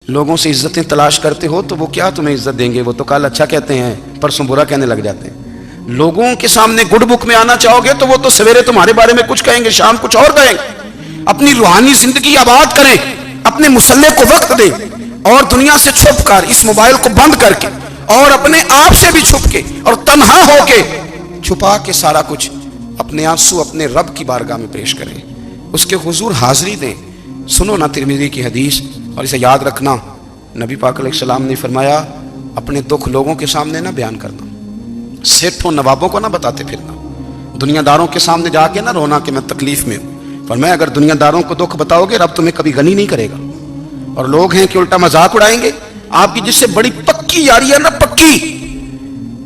لوگوں سے عزتیں تلاش کرتے ہو تو وہ کیا تمہیں عزت دیں گے؟ وہ تو کل اچھا کہتے ہیں پرسوں برا کہنے لگ جاتے ہیں۔ لوگوں کے سامنے گڈ بک میں آنا چاہو گے تو وہ تو سویرے تمہارے بارے میں کچھ کہیں گے، شام کچھ اور کہیں گے۔ اپنی روحانی زندگی آباد کریں، اپنے مسلح کو وقت دیں، اور دنیا سے چھپ کر، اس موبائل کو بند کر کے اور اپنے آپ سے بھی چھپ کے اور تنہا ہو کے چھپا کے سارا کچھ اپنے آنسو اپنے رب کی بارگاہ میں پیش کریں، اس کے حضور حاضری دیں۔ سنو نا ترمذی کی حدیث، اور اسے یاد رکھنا، نبی پاک علیہ السلام نے فرمایا اپنے دکھ لوگوں کے سامنے نہ بیان کرنا، سیٹھوں نوابوں کو نہ بتاتے پھرنا، دنیا داروں کے سامنے جا کے نہ رونا کہ میں تکلیف میں ہوں۔ فرمایا اگر دنیا داروں کو دکھ بتاؤ گے رب تمہیں کبھی غنی نہیں کرے گا۔ اور لوگ ہیں کہ الٹا مذاق اڑائیں گے آپ کی، جس سے بڑی پکی یاری ہے نا، پکی،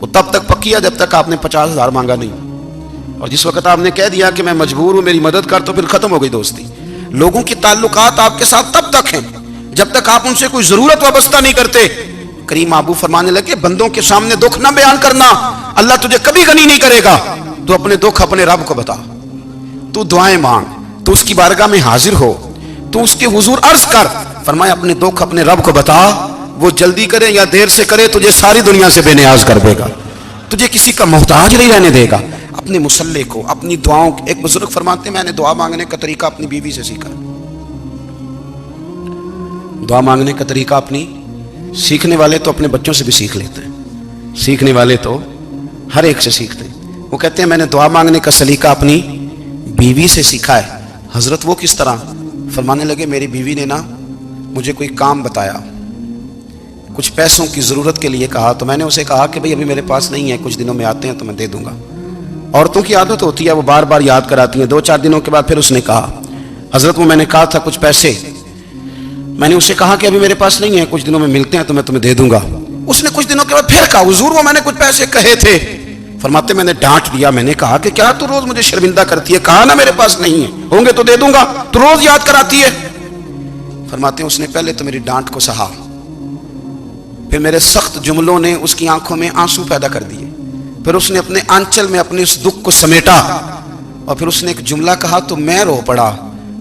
وہ تب تک پکی ہے جب تک آپ نے 50,000 مانگا نہیں، اور جس وقت آپ نے کہہ دیا کہ میں مجبور ہوں میری مدد کر تو پھر ختم ہو گئی دوستی۔ لوگوں کی تعلقات آپ کے ساتھ تب تک ہیں جب تک آپ ان سے کوئی ضرورت وابستہ نہیں کرتے۔ کریم آبو فرمانے لگے بندوں کے سامنے دکھ نہ بیان کرنا، اللہ تجھے کبھی غنی نہیں کرے گا۔ تو اپنے دکھ اپنے رب کو بتا، تو دعائیں مانگ، تو اس کی بارگاہ میں حاضر ہو، تو اس کے حضور عرض کر۔ فرمایا اپنے دکھ اپنے رب کو بتا، وہ جلدی کرے یا دیر سے کرے تجھے ساری دنیا سے بے نیاز کر دے گا، تجھے کسی کا محتاج نہیں رہنے دے گا۔ اپنے مسلح کو، اپنی دعاؤں، ایک بزرگ فرماتے ہیں میں نے دعا مانگنے کا طریقہ اپنی بیوی سے سیکھا۔ دعا مانگنے کا طریقہ اپنی، سیکھنے والے تو اپنے بچوں سے بھی سیکھ لیتے ہیں، سیکھنے والے تو ہر ایک سے سیکھتے ہیں۔ وہ کہتے ہیں میں نے دعا مانگنے کا سلیقہ اپنی بیوی سے سیکھا ہے۔ حضرت وہ کس طرح؟ فرمانے لگے میری بیوی نے نا مجھے کوئی کام بتایا، کچھ پیسوں کی ضرورت کے لیے کہا، تو میں نے اسے کہا کہ بھئی ابھی میرے پاس نہیں ہے، کچھ دنوں میں آتے ہیں تو میں دے دوں گا۔ عورتوں کی عادت ہوتی ہے وہ بار بار یاد کراتی ہیں، 2-4 دنوں کے بعد پھر اس نے کہا حضرت وہ میں نے کہا تھا کچھ پیسے، میں نے اسے کہا کہ ابھی میرے پاس نہیں ہے، کچھ دنوں میں ملتے ہیں تو میں تمہیں دے دوں گا۔ اس نے کچھ دنوں کے بعد پھر کہا حضور وہ میں نے کچھ پیسے کہے تھے۔ فرماتے میں نے ڈانٹ دیا، میں نے کہا کہ کیا تو روز مجھے شرمندہ کرتی ہے، کہا نا میرے پاس نہیں ہے، ہوں گے تو دے دوں گا، تو روز یاد کراتی ہے۔ فرماتے ہیں اس نے پہلے تو میری ڈانٹ کو سہا، پھر میرے سخت جملوں نے اس کی آنکھوں میں آنسو پیدا کر دیے، پھر اس نے اپنے آنچل میں اپنے اس دکھ کو سمیٹا، اور پھر اس نے ایک جملہ کہا تو میں رو پڑا،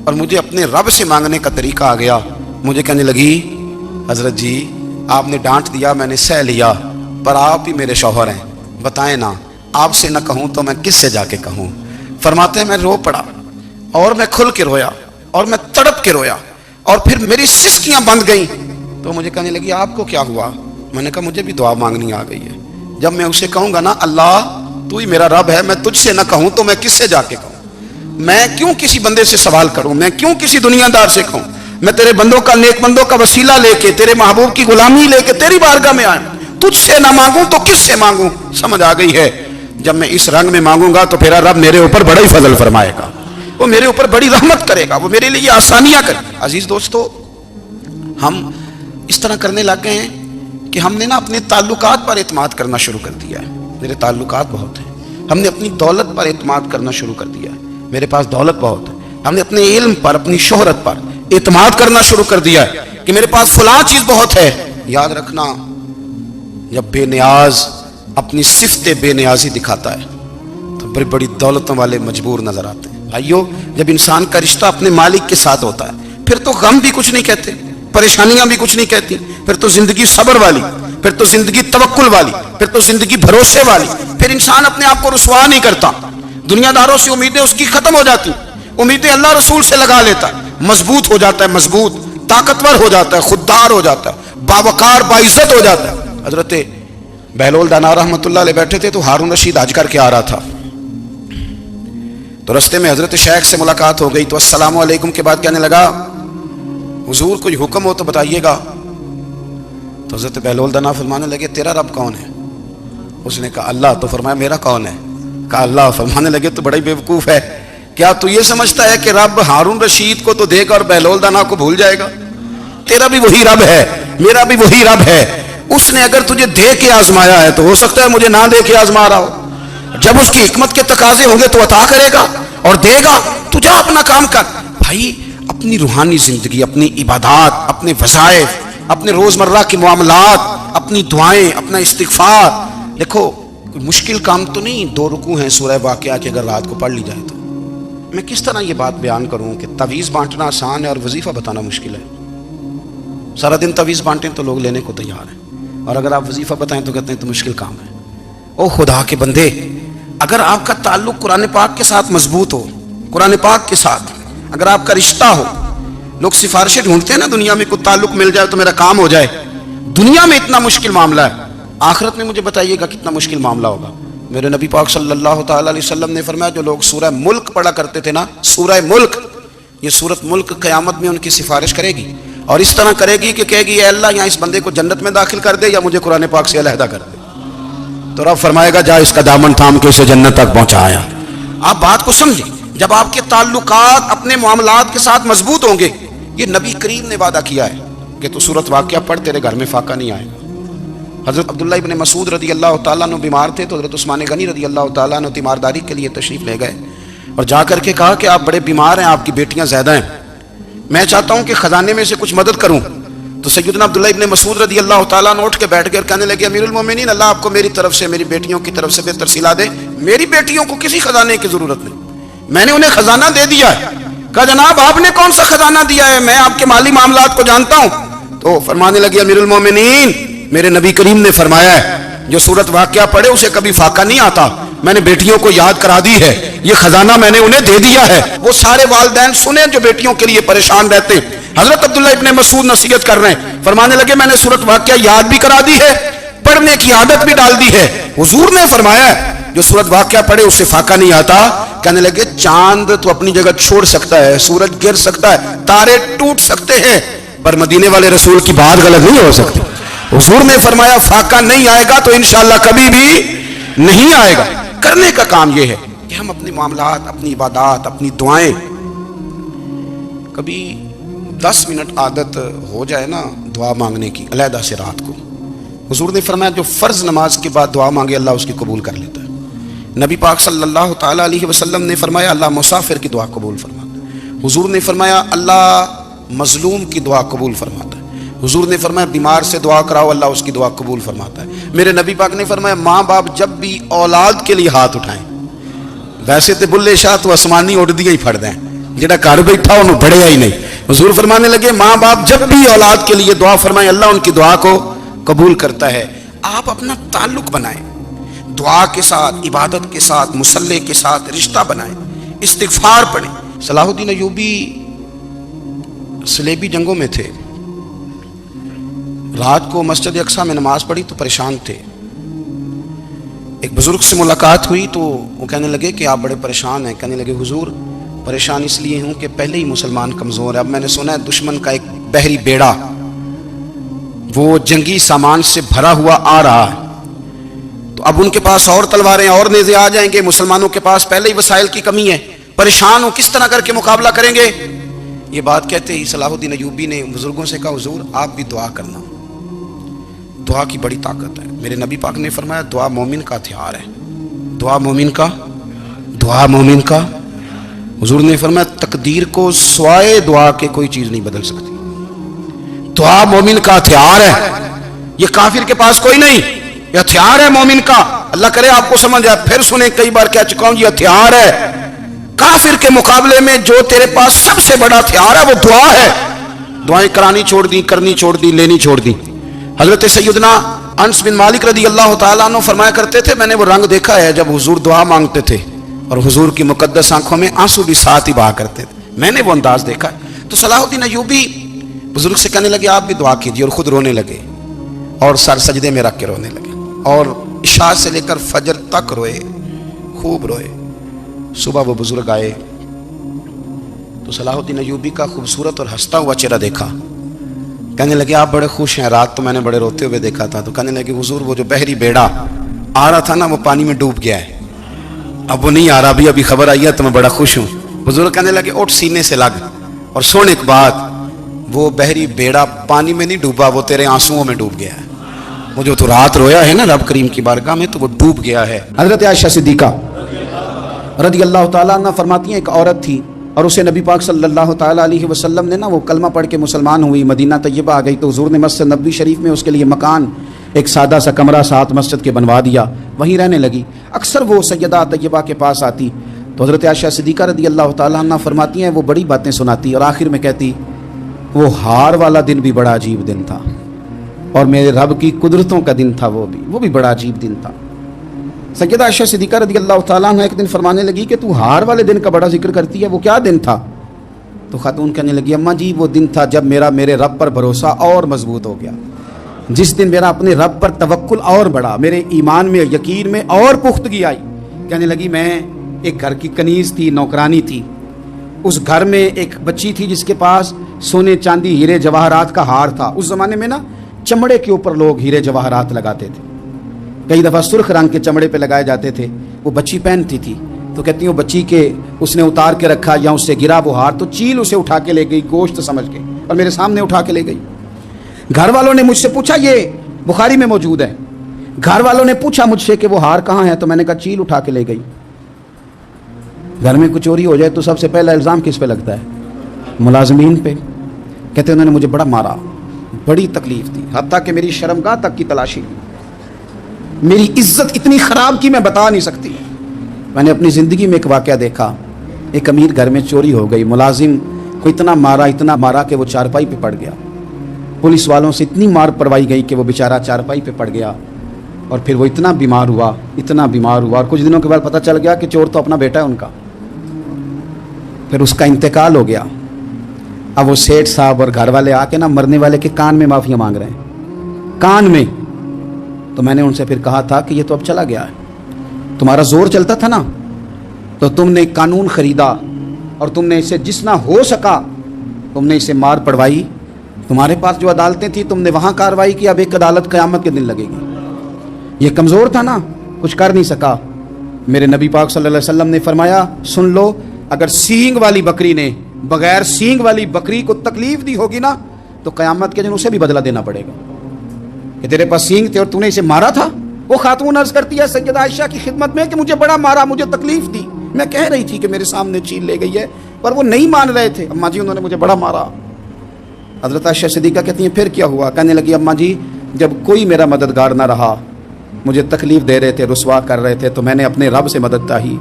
اور مجھے اپنے رب سے مانگنے کا طریقہ آ گیا۔ مجھے کہنے لگی حضرت جی آپ نے ڈانٹ دیا میں نے سہ لیا، پر آپ ہی میرے شوہر ہیں، بتائیں نا آپ سے نہ کہوں تو میں کس سے جا کے کہوں۔ فرماتے ہیں میں رو پڑا، اور میں کھل کے رویا، اور میں تڑپ کے رویا، اور پھر میری سسکیاں بند گئیں۔ تو مجھے کہنے لگی آپ کو کیا ہوا؟ میں نے کہا مجھے بھی دعا مانگنی آ گئی ہے، جب میں اسے کہوں گا نا اللہ تو ہی میرا رب ہے، میں تجھ سے نہ کہوں تو میں کس سے جا کے کہوں؟ میں کیوں کسی بندے سے سوال کروں؟ میں کیوں کسی دنیا دار سے کہوں؟ میں تیرے بندوں کا، نیک بندوں کا وسیلہ لے کے، تیرے محبوب کی غلامی لے کے تیری بارگاہ میں آئیں، تجھ سے نہ مانگوں تو کس سے مانگوں؟ سمجھ آ گئی ہے؟ جب میں اس رنگ میں مانگوں گا تو پھر رب میرے اوپر بڑا ہی فضل فرمائے گا، وہ میرے اوپر بڑی رحمت کرے گا، وہ میرے لیے آسانیاں کرے گا۔ عزیز دوستو ہم اس طرح کرنے لگ گئے ہیں کہ ہم نے نا اپنے تعلقات پر اعتماد کرنا شروع کر دیا ہے۔ میرے تعلقات بہت ہیں، ہم نے اپنی دولت پر اعتماد کرنا شروع کر دیا ہے، میرے پاس دولت بہت ہے، ہم نے اپنے علم پر، اپنی شہرت پر اعتماد کرنا شروع کر دیا ہے کہ میرے پاس فلاں چیز بہت ہے۔ یاد رکھنا جب بے نیاز اپنی صفت بے نیازی دکھاتا ہے تو بڑی بڑی دولتوں والے مجبور نظر آتے ہیں۔ بھائیو جب انسان کا رشتہ اپنے مالک کے ساتھ ہوتا ہے پھر تو غم بھی کچھ نہیں کہتے، پریشانیاں بھی کچھ نہیں کہتی، پھر تو زندگی صبر والی، پھر تو زندگی توکل والی، پھر تو زندگی بھروسے والی، پھر انسان اپنے آپ کو رسوا نہیں کرتا، دنیا داروں سے امیدیں اس کی ختم ہو جاتی، امیدیں اللہ رسول سے لگا لیتا ہے، مضبوط ہو جاتا ہے، مضبوط، طاقتور ہو جاتا ہے، خوددار ہو جاتا ہے، باوقار باعزت ہو جاتا ہے۔ حضرت بہلول دانا رحمۃ اللہ علیہ بیٹھے تھے تو ہارون رشید حج کر کے آ رہا تھا، تو رستے میں حضرت شیخ سے ملاقات ہو گئی تو السلام علیکم کے بعد کہنے لگا حضور کوئی حکم ہو تو بتائیے گا۔ تو حضرت بہلول دانا فرمانے لگے تیرا رب کون ہے؟ اس نے کہا اللہ۔ تو فرمایا میرا کون ہے؟ کہا اللہ۔ فرمانے لگے تو بڑا ہی بیوقوف ہے، کیا تو یہ سمجھتا ہے کہ رب ہارون رشید کو تو دے گا اور بہلول دانا کو بھول جائے گا؟ تیرا بھی وہی رب ہے، میرا بھی وہی رب ہے، اس نے اگر تجھے دے کے آزمایا ہے تو ہو سکتا ہے مجھے نہ دے کے آزما رہا ہو، جب اس کی حکمت کے تقاضے ہوں گے تو عطا کرے گا اور دے گا، تو جا اپنا کام کر۔ بھائی اپنی روحانی زندگی، اپنی عبادات، اپنے وظائف، اپنے روزمرہ کے معاملات، اپنی دعائیں، اپنا استغفار، دیکھو کوئی مشکل کام تو نہیں، 2 رکوع ہیں سورہ واقعہ کی اگر رات کو پڑھ لی جائے تو۔ میں کس طرح یہ بات بیان کروں کہ تعویذ بانٹنا آسان ہے اور وظیفہ بتانا مشکل ہے؟ سارا دن تویز بانٹیں تو لوگ لینے کو تیار ہیں، اور اگر آپ وظیفہ بتائیں تو کہتے ہیں تو مشکل کام ہے۔ او خدا کے بندے، اگر آپ کا تعلق قرآن پاک کے ساتھ مضبوط ہو، قرآن پاک کے ساتھ اگر آپ کا رشتہ ہو، لوگ سفارشیں ڈھونڈتے ہیں نا دنیا میں، کوئی تعلق مل جائے تو میرا کام ہو جائے، دنیا میں اتنا مشکل معاملہ ہے، آخرت میں مجھے بتائیے گا کتنا مشکل معاملہ ہوگا۔ میرے نبی پاک صلی اللہ تعالی علیہ وسلم نے فرمایا جو لوگ سورہ ملک پڑھا کرتے تھے نا، سورہ ملک، یہ سورت ملک قیامت میں ان کی سفارش کرے گی، اور اس طرح کرے گی کہ کہے گی اے اللہ یہاں اس بندے کو جنت میں داخل کر دے یا مجھے قرآن پاک سے علیحدہ کر دے، تو رب فرمائے گا جا اس کا دامن تھام کے اسے جنت تک پہنچایا۔ آپ بات کو سمجھیں، جب آپ کے تعلقات اپنے معاملات کے ساتھ مضبوط ہوں گے، یہ نبی کریم نے وعدہ کیا ہے کہ تو سورت واقعہ پڑھ تیرے گھر میں فاقہ نہیں آئے گا۔ حضرت عبداللہ ابن مسعود رضی اللہ تعالیٰ عنہ بیمار تھے تو حضرت عثمان غنی رضی اللہ تعالیٰ عنہ تیمارداری کے لیے تشریف لے گئے اور جا کر کے کہا کہ آپ بڑے بیمار ہیں، آپ کی بیٹیاں زیادہ ہیں، میں چاہتا ہوں کہ خزانے میں سے کچھ مدد کروں۔ تو سیدنا عبداللہ ابن مسعود رضی اللہ تعالیٰ عنہ اٹھ کے بیٹھ گئے اور کہنے لگے امیر المومنین، اللہ آپ کو میری طرف سے، میری بیٹیوں کی طرف سے بہتر صلہ دے، میری بیٹیوں کو کسی خزانے کی ضرورت نہیں، میں نے انہیں خزانہ دے دیا ہے۔ کہا جناب آپ نے کون سا خزانہ دیا ہے، میں آپ کے مالی معاملات کو جانتا ہوں۔ تو فرمانے لگے امیر المومنین، میرے نبی کریم نے فرمایا ہے جو سورت واقعہ پڑھے اسے کبھی فاقہ نہیں آتا، میں نے بیٹیوں کو یاد کرا دی ہے، یہ خزانہ میں نے انہیں دے دیا ہے۔ وہ سارے والدین سنیں جو بیٹیوں کے لیے پریشان رہتے ہیں۔ حضرت عبداللہ ابن مسعود نصیحت کر رہے ہیں، فرمانے لگے میں نے سورت واقعہ یاد بھی کرا دی ہے، پڑھنے کی عادت بھی ڈال دی ہے۔ حضور نے فرمایا ہے جو سورت واقعہ پڑھے اسے فاقہ نہیں آتا۔ کہنے لگے چاند تو اپنی جگہ چھوڑ سکتا ہے، سورج گر سکتا ہے، تارے ٹوٹ سکتے ہیں، پر مدینے والے رسول کی بات غلط نہیں ہو سکتی۔ حضور نے فرمایا فاقہ نہیں آئے گا تو انشاءاللہ کبھی بھی نہیں آئے گا۔ کرنے کا کام یہ ہے کہ ہم اپنے معاملات، اپنی عبادات، اپنی دعائیں، کبھی 10 منٹ عادت ہو جائے نا دعا مانگنے کی علیحدہ سے رات کو۔ حضور نے فرمایا جو فرض نماز کے بعد دعا مانگے اللہ اس کی قبول کر لیتا ہے۔ نبی پاک صلی اللہ تعالیٰ علیہ وسلم نے فرمایا اللہ مسافر کی دعا قبول فرماتا ہے۔ حضور نے فرمایا اللہ مظلوم کی دعا قبول فرماتا ہے۔ حضور نے فرمایا بیمار سے دعا کراؤ اللہ اس کی دعا قبول فرماتا ہے۔ میرے نبی پاک نے فرمایا ماں باپ جب بھی اولاد کے لیے ہاتھ اٹھائیں، ویسے تو بلے شاہ تو آسمانی اڑ دیا ہی پھڑ دیں، جڑا گھر بیٹھا انہوں بڑھیا ہی نہیں۔ حضور فرمانے لگے ماں باپ جب بھی اولاد کے لیے دعا فرمائیں اللہ ان کی دعا کو قبول کرتا ہے۔ آپ اپنا تعلق بنائیں، دعا کے ساتھ، عبادت کے ساتھ، مصلی کے ساتھ رشتہ بنائیں، استغفار پڑھیں۔ صلاح الدین ایوبی صلیبی جنگوں میں تھے، رات کو مسجد اقصی میں نماز پڑھی تو پریشان تھے۔ ایک بزرگ سے ملاقات ہوئی تو وہ کہنے لگے کہ آپ بڑے پریشان ہیں۔ کہنے لگے حضور پریشان اس لیے ہوں کہ پہلے ہی مسلمان کمزور ہے، اب میں نے سنا ہے دشمن کا ایک بحری بیڑا وہ جنگی سامان سے بھرا ہوا آ رہا ہے، تو اب ان کے پاس اور تلواریں اور نیزے آ جائیں گے، مسلمانوں کے پاس پہلے ہی وسائل کی کمی ہے، پریشان ہوں کس طرح کر کے مقابلہ کریں گے۔ یہ بات کہتے ہی صلاح الدین ایوبی نے بزرگوں سے کہا حضور آپ بھی دعا کرنا، دعا کی بڑی طاقت ہے۔ میرے نبی پاک نے فرمایا دعا مومن کا ہتھیار ہے، دعا مومن کا، دعا مومن کا۔ حضور نے فرمایا تقدیر کو سوائے دعا کے کوئی چیز نہیں بدل سکتی، دعا مومن کا ہتھیار ہے، یہ کافر کے پاس کوئی نہیں، یہ ہتھیار ہے مومن کا۔ اللہ کرے آپ کو سمجھ آئے، پھر سنیں کئی بار کہہ چکا ہوں یہ ہتھیار ہے، کافر کے مقابلے میں جو تیرے پاس سب سے بڑا ہتھیار ہے وہ دعا ہے۔ دعائیں کرانی چھوڑ دی، کرنی چھوڑ دی، لینی چھوڑ دی۔ حضرت سیدنا انس بن مالک رضی اللہ تعالیٰ عنہ فرمایا کرتے تھے میں نے وہ رنگ دیکھا ہے جب حضور دعا مانگتے تھے اور حضور کی مقدس آنکھوں میں آنسو بھی ساتھ ہی بہا کرتے تھے، میں نے وہ انداز دیکھا ہے۔ تو صلاح الدین ایوبی بزرگ سے کہنے لگے آپ بھی دعا کیجیے، اور خود رونے لگے اور سر سجدے میں رکھ کے رونے لگے، اور عشاء سے لے کر فجر تک روئے، خوب روئے۔ صبح وہ بزرگ آئے تو صلاح الدین ایوبی کا خوبصورت اور ہنستا ہوا چہرہ دیکھا، کہنے لگے آپ بڑے خوش ہیں، رات تو میں نے بڑے روتے ہوئے دیکھا تھا۔ تو کہنے لگے حضور وہ جو بحری بیڑا آ رہا تھا نا وہ پانی میں ڈوب گیا ہے، اب وہ نہیں آ رہا، ابھی خبر آئی ہے تو میں بڑا خوش ہوں۔ بزرگ کہنے لگے اٹھ سینے سے لگ، اور سن ایک بات، وہ بحری بیڑا پانی میں نہیں ڈوبا، وہ تیرے آنسوؤں میں ڈوب گیا ہے، وہ جو تو رات رویا ہے نا رب کریم کی بارگاہ میں تو وہ ڈوب گیا ہے۔ حضرت عائشہ صدیقہ رضی اللہ تعالیٰ عنہ فرماتی ہیں ایک عورت تھی اور اسے نبی پاک صلی اللہ تعالیٰ علیہ وسلم نے نا وہ کلمہ پڑھ کے مسلمان ہوئی، مدینہ طیبہ آ گئی تو حضور نے مسجد نبوی شریف میں اس کے لیے مکان، ایک سادہ سا کمرہ ساتھ مسجد کے بنوا دیا، وہیں رہنے لگی۔ اکثر وہ سیدہ طیبہ کے پاس آتی تو حضرت عائشہ صدیقہ رضی اللہ تعالیٰ عنہ فرماتی ہیں وہ بڑی باتیں سناتی اور آخر میں کہتی وہ ہار والا دن بھی بڑا عجیب دن تھا، اور میرے رب کی قدرتوں کا دن تھا، وہ بھی بڑا عجیب دن تھا۔ سیدہ عائشہ صدیقہ رضی اللہ تعالیٰ عنہ ایک دن فرمانے لگی کہ تو ہار والے دن کا بڑا ذکر کرتی ہے، وہ کیا دن تھا؟ تو خاتون کہنے لگی اماں جی وہ دن تھا جب میرے رب پر بھروسہ اور مضبوط ہو گیا، جس دن میرا اپنے رب پر توکل اور بڑھا، میرے ایمان میں یقین میں اور پختگی آئی۔ کہنے لگی میں ایک گھر کی کنیز تھی، نوکرانی تھی، اس گھر میں ایک بچی تھی جس کے پاس سونے چاندی ہیرے جواہرات کا ہار تھا۔ اس زمانے میں نا چمڑے کے اوپر لوگ ہیرے جواہرات لگاتے تھے، کئی دفعہ سرخ رنگ کے چمڑے پہ لگائے جاتے تھے، وہ بچی پہنتی تھی، تو کہتی ہوں بچی کے اس نے اتار کے رکھا یا اس سے گرا وہ ہار، تو چیل اسے اٹھا کے لے گئی گوشت سمجھ کے، اور میرے سامنے اٹھا کے لے گئی۔ گھر والوں نے مجھ سے پوچھا، یہ بخاری میں موجود ہے، گھر والوں نے پوچھا مجھ سے کہ وہ ہار کہاں ہے، تو میں نے کہا چیل اٹھا کے لے گئی۔ گھر میں کچھ چوری ہو جائے تو سب سے پہلا الزام کس پہ لگتا ہے؟ ملازمین پہ۔ کہتے انہوں نے مجھے بڑا مارا، بڑی تکلیف تھی، حتیٰ کہ میری شرمگاہ تک کی تلاشی، میری عزت اتنی خراب کی میں بتا نہیں سکتی۔ میں نے اپنی زندگی میں ایک واقعہ دیکھا، ایک امیر گھر میں چوری ہو گئی، ملازم کو اتنا مارا کہ وہ چارپائی پہ پڑ گیا، پولیس والوں سے اتنی مار پڑوائی گئی کہ وہ بیچارہ چارپائی پہ پڑ گیا، اور پھر وہ اتنا بیمار ہوا، اور کچھ دنوں کے بعد پتہ چل گیا کہ چور تو اپنا بیٹا ہے ان کا، پھر اس کا انتقال ہو گیا۔ اب وہ سیٹھ صاحب اور گھر والے آ کے نا مرنے والے کے کان میں معافیاں مانگ رہے ہیں، کان میں۔ تو میں نے ان سے پھر کہا تھا کہ یہ تو اب چلا گیا ہے، تمہارا زور چلتا تھا نا، تو تم نے قانون خریدا اور تم نے اسے جتنا ہو سکا تم نے اسے مار پڑوائی، تمہارے پاس جو عدالتیں تھیں تم نے وہاں کارروائی کی، اب ایک عدالت قیامت کے دن لگے گی۔ یہ کمزور تھا نا، کچھ کر نہیں سکا۔ میرے نبی پاک صلی اللہ علیہ وسلم نے فرمایا سن لو، اگر سینگ والی بکری نے بغیر سینگ والی بکری کو تکلیف دی ہوگی نا تو قیامت کے دن اسے بھی بدلہ دینا پڑے گا، کہ تیرے پاس سینگ تھے اور تو نے اسے مارا تھا۔ وہ خاتون عرض کرتی ہے سیدہ عائشہ کی خدمت میں کہ مجھے بڑا مارا، مجھے تکلیف دی، میں کہہ رہی تھی کہ میرے سامنے چیل لے گئی ہے، پر وہ نہیں مان رہے تھے، اماں جی انہوں نے مجھے بڑا مارا۔ حضرت عائشہ صدیقہ کہتی ہیں پھر کیا ہوا؟ کہنے لگی اماں جی جب کوئی میرا مددگار نہ رہا، مجھے تکلیف دے رہے تھے، رسوا کر رہے تھے، تو میں نے اپنے رب سے مدد چاہی،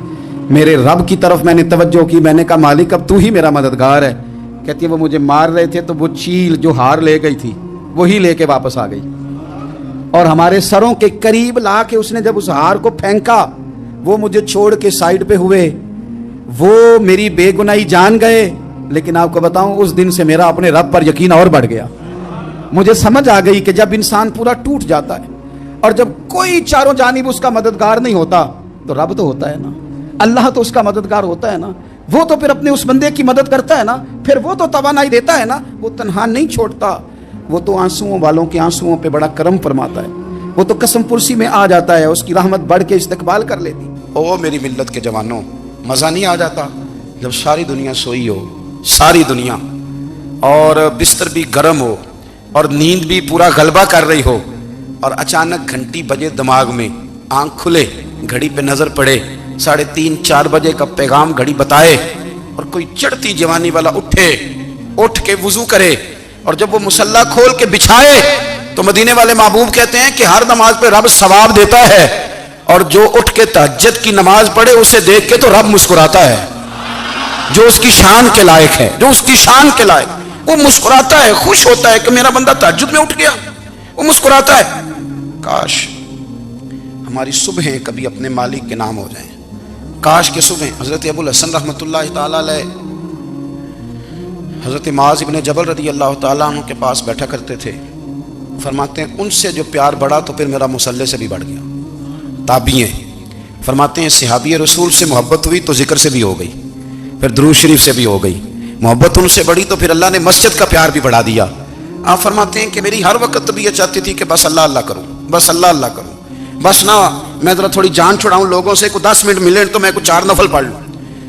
میرے رب کی طرف میں نے توجہ کی، میں نے کہا مالک اب تو ہی میرا مددگار ہے۔ کہتی ہے وہ مجھے مار رہے تھے تو وہ چیل جو ہار لے گئی تھی وہی لے کے واپس آ گئی، اور ہمارے سروں کے قریب لا کے اس نے جب اس ہار کو پھینکا، وہ مجھے چھوڑ کے سائیڈ پہ ہوئے، وہ میری بے گناہی جان گئے، لیکن آپ کو بتاؤں اس دن سے میرا اپنے رب پر یقین اور بڑھ گیا۔ مجھے سمجھ آ گئی کہ جب انسان پورا ٹوٹ جاتا ہے اور جب کوئی چاروں جانب اس کا مددگار نہیں ہوتا تو رب تو ہوتا ہے نا، اللہ تو اس کا مددگار ہوتا ہے نا، وہ تو پھر اپنے اس بندے کی مدد کرتا ہے نا، پھر وہ تو توانائی دیتا ہے نا، وہ تنہا نہیں چھوڑتا، وہ تو آنسوؤں والوں کے آنسوؤں پہ بڑا کرم فرماتا ہے، وہ تو قسم پرسی میں آ جاتا ہے، اس کی رحمت بڑھ کے استقبال کر لیتی۔ او میری ملت کے جوانوں، مزہ نہیں آ جاتا جب ساری دنیا سوئی ہو، ساری دنیا، اور بستر بھی گرم ہو اور نیند بھی پورا غلبہ کر رہی ہو، اور اچانک گھنٹی بجے دماغ میں، آنکھ کھلے، گھڑی پہ نظر پڑے، 3:30 4 بجے کا پیغام گھڑی بتائے، اور کوئی چڑھتی جوانی والا اٹھ کے وضو کرے، اور جب وہ مصلی کھول کے بچھائے تو مدینے والے محبوب کہتے ہیں کہ ہر نماز پہ رب ثواب دیتا ہے، اور جو اٹھ کے تہجد کی نماز پڑھے اسے دیکھ کے تو رب مسکراتا ہے، جو اس کی شان کے لائق ہے، جو اس کی شان کے لائق، وہ مسکراتا ہے، خوش ہوتا ہے کہ میرا بندہ تہجد میں اٹھ گیا، وہ مسکراتا ہے۔ کاش ہماری صبحیں کبھی اپنے مالک کے نام ہو جائیں، کاش کے صبح۔ حضرت ابو الحسن رحمۃ اللہ تعالیٰ علیہ حضرت معاذ ابن جبل رضی اللہ تعالیٰ عنہ کے پاس بیٹھا کرتے تھے، فرماتے ہیں ان سے جو پیار بڑھا تو پھر میرا مصلی سے بھی بڑھ گیا۔ تابعی ہیں، فرماتے ہیں صحابی رسول سے محبت ہوئی تو ذکر سے بھی ہو گئی، پھر درود شریف سے بھی ہو گئی، محبت ان سے بڑھی تو پھر اللہ نے مسجد کا پیار بھی بڑھا دیا۔ آپ فرماتے ہیں کہ میری ہر وقت طبیعت چاہتی تھی کہ بس اللہ اللہ کروں، بس اللہ اللہ کروں، بس نہ میں ذرا تھوڑی جان چھڑاؤں لوگوں سے، کوئی 10 منٹ ملے تو میں کچھ 4 نفل پڑھ لوں،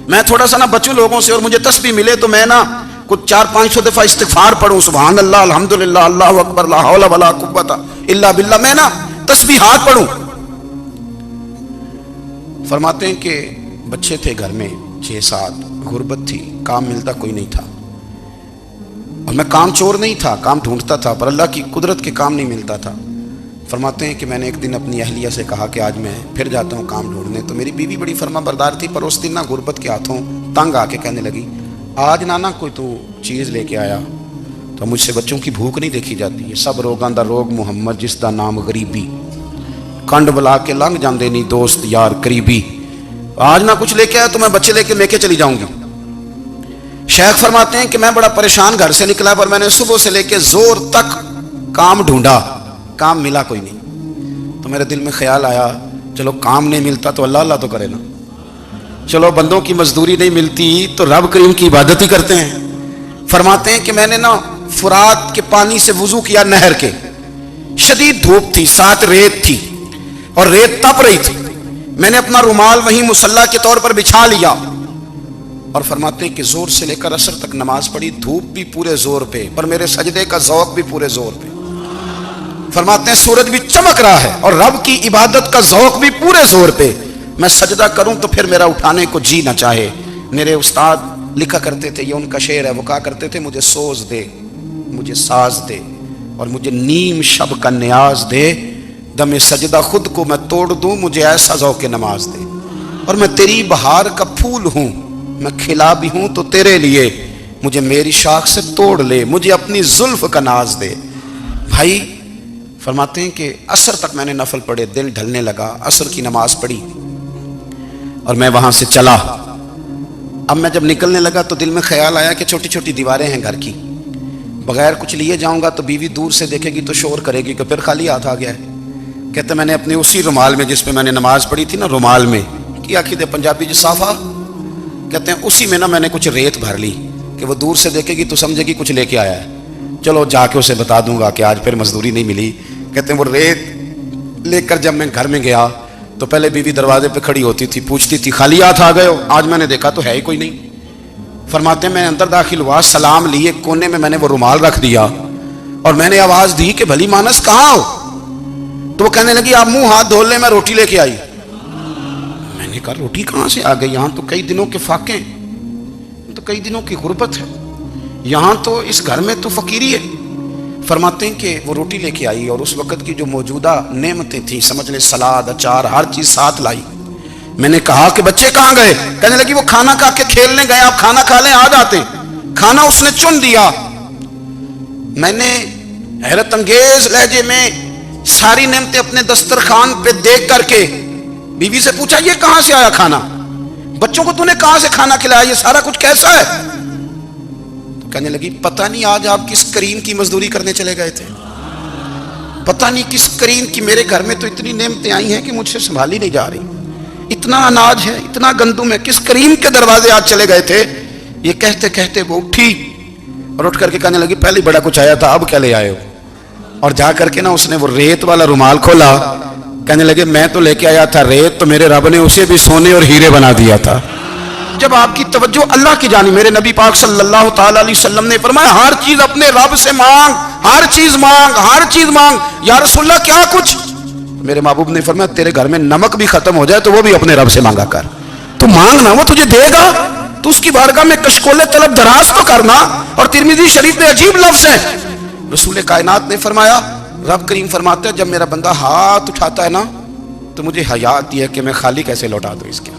میں تھوڑا سا نہ بچوں لوگوں سے، اور مجھے تسبیح ملے تو میں نہ کچھ 400-500 دفعہ استغفار پڑھوں، سبحان اللہ، الحمدللہ، اللہ اکبر، لا حول ولا قوت الا باللہ، میں نہ تسبیحات پڑھوں۔ فرماتے ہیں کہ بچے تھے گھر میں 6-7، غربت تھی، کام ملتا کوئی نہیں تھا، اور میں کام چور نہیں تھا، کام ڈھونڈتا تھا، پر اللہ کی قدرت کے کام نہیں ملتا تھا۔ فرماتے ہیں کہ میں نے ایک دن اپنی اہلیہ سے کہا کہ آج میں پھر جاتا ہوں کام ڈھونڈنے، تو میری بیوی بڑی فرما بردار تھی، پر اس دن نہ غربت کے ہاتھوں تنگ آ کے کہنے لگی آج نانا کوئی تو چیز لے کے آیا، تو مجھ سے بچوں کی بھوک نہیں دیکھی جاتی ہے. سب روگاں دا روگ محمد جس دا نام غریبی, کنڈ بلا کے لنگ جاندے نہیں دوست یار قریبی. آج نہ کچھ لے کے آیا تو میں بچے لے کے میکے چلی جاؤں گی. شیخ فرماتے ہیں کہ میں بڑا پریشان گھر سے نکلا, پر میں نے صبح سے لے کے زور تک کام ڈھونڈا, کام ملا کوئی نہیں. تو میرے دل میں خیال آیا چلو کام نہیں ملتا تو اللہ اللہ تو کرے نا, چلو بندوں کی مزدوری نہیں ملتی تو رب کریم کی عبادت ہی کرتے ہیں. فرماتے ہیں کہ میں نے نا فرات کے پانی سے وضو کیا, نہر کے, شدید دھوپ تھی, ساتھ ریت تھی اور ریت تپ رہی تھی. میں نے اپنا رومال وہیں مصلی کے طور پر بچھا لیا اور فرماتے ہیں کہ زور سے لے کر عصر تک نماز پڑھی, دھوپ بھی پورے زور پہ پر میرے سجدے کا ذوق بھی پورے زور پہ. فرماتے ہیں سورج بھی چمک رہا ہے اور رب کی عبادت کا ذوق بھی پورے زور پہ. میں سجدہ کروں تو پھر میرا اٹھانے کو جی نہ چاہے. میرے استاد لکھا کرتے تھے, یہ ان کا شعر ہے, وہ کہا کرتے تھے مجھے سوز دے, مجھے ساز دے اور مجھے نیم شب کا نیاز دے, دم سجدہ خود کو میں توڑ دوں, مجھے ایسا ذوق نماز دے. اور میں تیری بہار کا پھول ہوں, میں کھلا بھی ہوں تو تیرے لیے, مجھے میری شاخ سے توڑ لے, مجھے اپنی زلف کا ناز دے. بھائی فرماتے ہیں کہ عصر تک میں نے نفل پڑھے, دل ڈھلنے لگا, عصر کی نماز پڑھی اور میں وہاں سے چلا. اب میں جب نکلنے لگا تو دل میں خیال آیا کہ چھوٹی چھوٹی دیواریں ہیں گھر کی, بغیر کچھ لیے جاؤں گا تو بیوی دور سے دیکھے گی تو شور کرے گی کہ پھر خالی ہاتھ آ گیا ہے. کہتے میں نے اپنے اسی رومال میں جس پہ میں نے نماز پڑھی تھی نا, رومال میں کی عقیدے پنجابی جو صافہ کہتے ہیں, اسی میں نا میں نے کچھ ریت بھر لی کہ وہ دور سے دیکھے گی تو سمجھے گی کچھ لے کے آیا ہے. چلو جا کے اسے بتا دوں گا کہ آج پھر مزدوری نہیں ملی. کہتے ہیں وہ ریت لے کر جب میں گھر میں گیا تو پہلے بیوی دروازے پہ کھڑی ہوتی تھی, پوچھتی تھی خالی ہاتھ آ گئے ہو, آج میں نے دیکھا تو ہے ہی کوئی نہیں. فرماتے ہیں میں اندر داخل ہوا, سلام لیے, کونے میں میں نے وہ رومال رکھ دیا اور میں نے آواز دی کہ بھلی مانس کہاں ہو. تو وہ کہنے لگی آپ منہ ہاتھ دھو لیں, میں روٹی لے کے آئی. میں نے کہا روٹی کہاں سے آ گئی, یہاں تو کئی دنوں کے فاقے ہیں, تو کئی دنوں کی غربت ہے, یہاں تو اس گھر میں تو فقیری ہے. فرماتے ہیں کہ وہ روٹی لے کے آئی اور اس وقت کی جو موجودہ نعمتیں تھیں, سمجھ لیں سلاد, اچار, ہر چیز ساتھ لائی. میں نے کہا کہ بچے کہاں گئے, کہنے لگی وہ کھانا کھا کے کھیلنے گئے, آپ کھانا کھا لیں آ جاتے. کھانا اس نے چن دیا. میں نے حیرت انگیز لہجے میں ساری نعمتیں اپنے دسترخوان پہ دیکھ کر کے بیوی سے پوچھا یہ کہاں سے آیا کھانا, بچوں کو تو نے کہاں سے کھانا کھلایا, یہ سارا کچھ کیسا ہے. تو کہنے لگی پتہ نہیں آج آپ کس کریم کی مزدوری کرنے چلے گئے تھے, پتہ نہیں کس کریم کی, میرے گھر میں تو اتنی نعمتیں آئی ہیں کہ مجھ سے سنبھالی نہیں جا رہی, اتنا اناج ہے, اتنا گندم ہے, کس کریم کے دروازے آج چلے گئے تھے. یہ کہتے کہتے وہ اٹھی اور اٹھ کر کے کہنے لگی پہلے بڑا کچھ آیا تھا, اب کیا لے آئے ہو. اور جا کر کے نا اس نے وہ ریت والا رومال کھولا, کہنے لگے میں تو لے کے آیا تھا ریت, تو میرے رب نے اسے بھی سونے اور ہیرے بنا دیا تھا. جب آپ کی توجہ اللہ کی جانب, میرے نبی پاک صلی اللہ تعالی علیہ وسلم نے فرمایا ہر چیز اپنے رب سے مانگ, ہر چیز مانگ, ہر چیز مانگ. یا رسول اللہ کیا کچھ, میرے محبوب نے فرمایا تیرے گھر میں نمک بھی ختم ہو جائے تو وہ بھی اپنے رب سے مانگا کر, تو مانگنا وہ تجھے دے گا, تو اس کی بارگاہ میں کشکول طلب دراز تو کرنا. اور ترمذی شریف میں عجیب لفظ ہے, رسول کائنات نے فرمایا, رب کریم فرماتا ہے جب میرا بندہ ہاتھ اٹھاتا ہے نا تو مجھے حیا آتی ہے کہ میں خالی کیسے لوٹا دوں اس کے.